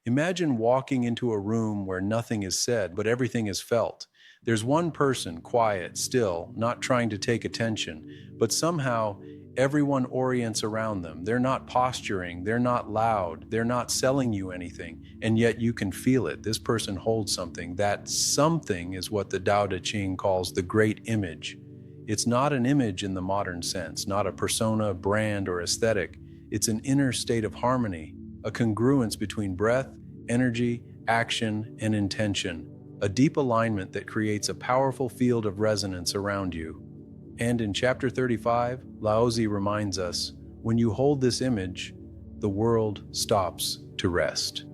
Imagine walking into a room where nothing is said, but everything is felt. There's one person, quiet, still, not trying to take attention, but somehow everyone orients around them. They're not posturing, they're not loud, they're not selling you anything, and yet you can feel it. This person holds something. That something is what the Tao Te Ching calls the great image. It's not an image in the modern sense, not a persona, brand, or aesthetic. It's an inner state of harmony, a congruence between breath, energy, action, and intention, a deep alignment that creates a powerful field of resonance around you. And in chapter 35, Laozi reminds us, when you hold this image, the world stops to rest.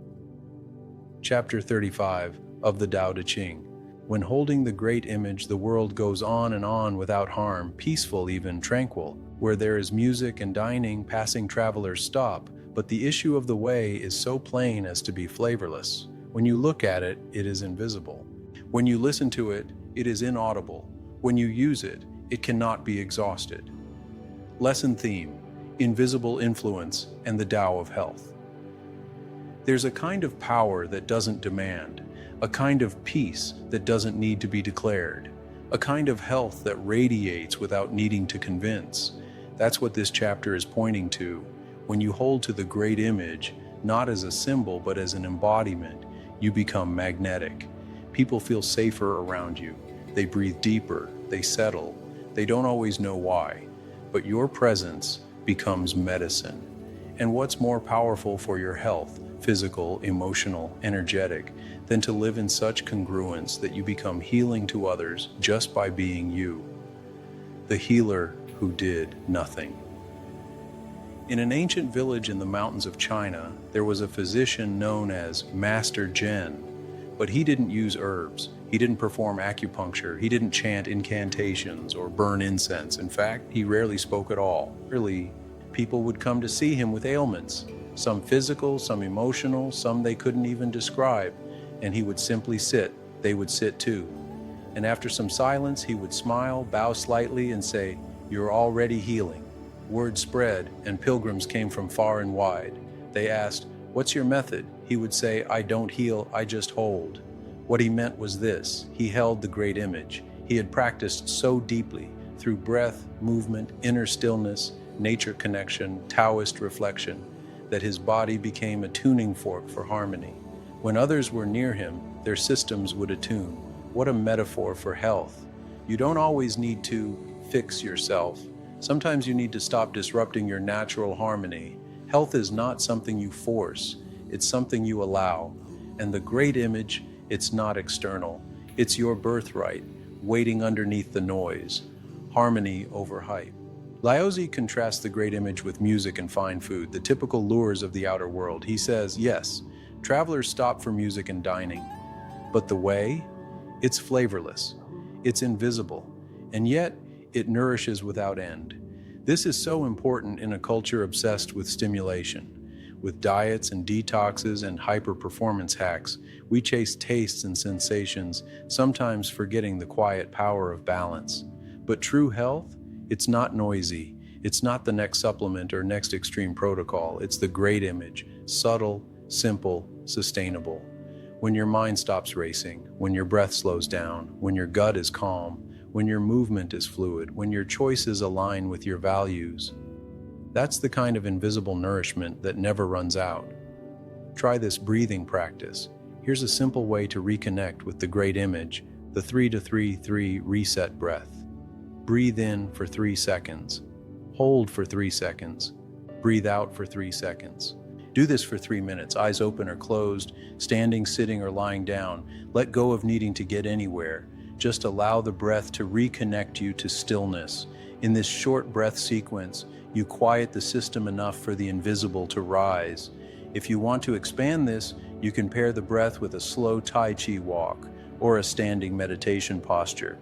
Chapter 35 of the Tao Te Ching. When holding the great image, the world goes on and on without harm, peaceful, even tranquil. Where there is music and dining, passing travelers stop, but the issue of the way is so plain as to be flavorless. When you look at it, it is invisible. When you listen to it, it is inaudible. When you use it, it cannot be exhausted. Lesson theme: invisible influence and the Tao of health. There's a kind of power that doesn't demand, a kind of peace that doesn't need to be declared, a kind of health that radiates without needing to convince. That's what this chapter is pointing to. When you hold to the great image, not as a symbol but as an embodiment, you become magnetic. People feel safer around you. They breathe deeper, they settle. They don't always know why, but your presence becomes medicine. And what's more powerful for your health, physical, emotional, energetic, than to live in such congruence that you become healing to others just by being you? The healer who did nothing. In an ancient village in the mountains of China, there was a physician known as Master Zhen, but he didn't use herbs. He didn't perform acupuncture. He didn't chant incantations or burn incense. In fact, he rarely spoke at all. Rarely, people would come to see him with ailments, some physical, some emotional, some they couldn't even describe, and he would simply sit. They would sit too. And after some silence, he would smile, bow slightly, and say, "You're already healing." Word spread, and pilgrims came from far and wide. They asked, "What's your method?" He would say, "I don't heal, I just hold." What he meant was this: he held the great image. He had practiced so deeply, through breath, movement, inner stillness, nature connection, Taoist reflection, that his body became a tuning fork for harmony. When others were near him, their systems would attune. What a metaphor for health. You don't always need to fix yourself. Sometimes you need to stop disrupting your natural harmony. Health is not something you force, it's something you allow. And the great image, it's not external. It's your birthright, waiting underneath the noise. Harmony over hype. Laozi contrasts the great image with music and fine food, the typical lures of the outer world. He says, yes, travelers stop for music and dining, but the way? It's flavorless, it's invisible, and yet it nourishes without end. This is so important in a culture obsessed with stimulation. With diets and detoxes and hyper-performance hacks, we chase tastes and sensations, sometimes forgetting the quiet power of balance. But true health? It's not noisy. It's not the next supplement or next extreme protocol. It's the great image, subtle, simple, sustainable. When your mind stops racing, when your breath slows down, when your gut is calm, when your movement is fluid, when your choices align with your values. That's the kind of invisible nourishment that never runs out. Try this breathing practice. Here's a simple way to reconnect with the great image, the 3-3-3 reset breath. Breathe in for 3 seconds. Hold for 3 seconds. Breathe out for 3 seconds. Do this for 3 minutes, eyes open or closed, standing, sitting, or lying down. Let go of needing to get anywhere. Just allow the breath to reconnect you to stillness. In this short breath sequence, you quiet the system enough for the invisible to rise. If you want to expand this, you can pair the breath with a slow Tai Chi walk or a standing meditation posture.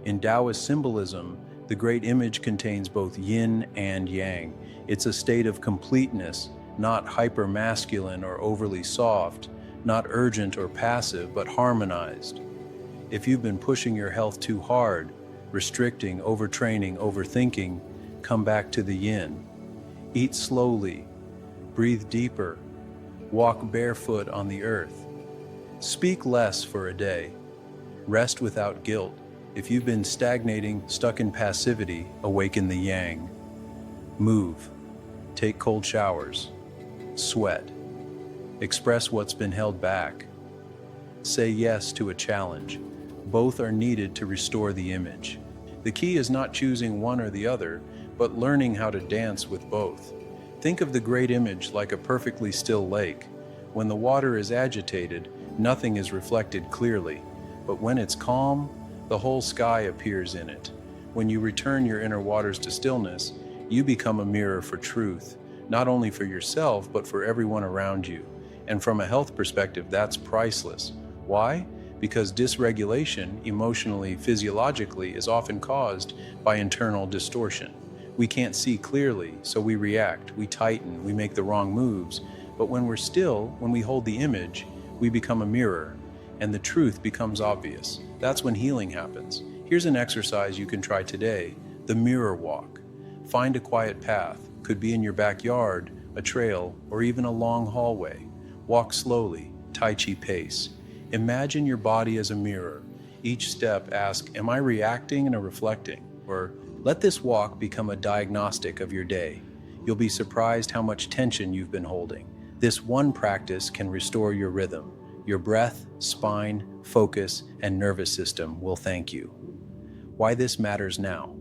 In Taoist symbolism, the great image contains both yin and yang. It's a state of completeness, not hyper-masculine or overly soft, not urgent or passive, but harmonized. If you've been pushing your health too hard, restricting, overtraining, overthinking, come back to the yin. Eat slowly, breathe deeper, Walk barefoot on the earth. Speak less for a day. Rest without guilt. If you've been stagnating, stuck in passivity, awaken the yang. Move. Take cold showers. Sweat. Express what's been held back. Say yes to a challenge. Both are needed to restore the image. The key is not choosing one or the other, but learning how to dance with both. Think of the great image like a perfectly still lake. When the water is agitated, nothing is reflected clearly, but when it's calm, the whole sky appears in it. When you return your inner waters to stillness, you become a mirror for truth, not only for yourself, but for everyone around you. And from a health perspective, that's priceless. Why? Because dysregulation, emotionally, physiologically, is often caused by internal distortion. We can't see clearly, so we react, we tighten, we make the wrong moves. But when we're still, when we hold the image, we become a mirror, and the truth becomes obvious. That's when healing happens. Here's an exercise you can try today: the mirror walk. Find a quiet path, could be in your backyard, a trail, or even a long hallway. Walk slowly, Tai Chi pace. Imagine your body as a mirror. Each step ask, am I reacting or reflecting? Or let this walk become a diagnostic of your day. You'll be surprised how much tension you've been holding. This one practice can restore your rhythm. Your breath, spine, focus, and nervous system will thank you. Why this matters now.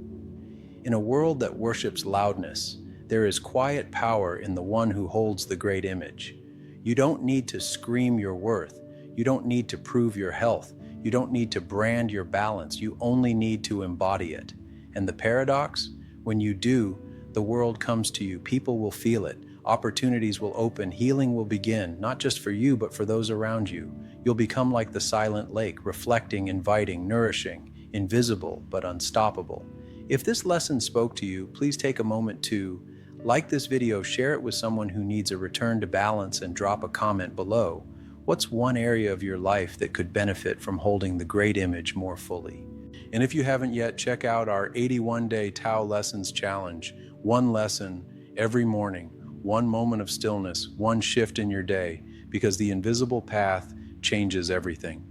In a world that worships loudness, there is quiet power in the one who holds the great image. You don't need to scream your worth. You don't need to prove your health. You don't need to brand your balance. You only need to embody it. And the paradox? When you do, the world comes to you. People will feel it. Opportunities will open. Healing will begin, not just for you, but for those around you. You'll become like the silent lake, reflecting, inviting, nourishing, invisible, but unstoppable. If this lesson spoke to you, please take a moment to like this video, share it with someone who needs a return to balance, and drop a comment below. What's one area of your life that could benefit from holding the great image more fully? And if you haven't yet, check out our 81-day Tao Lessons Challenge. One lesson every morning, one moment of stillness, one shift in your day, because the invisible path changes everything.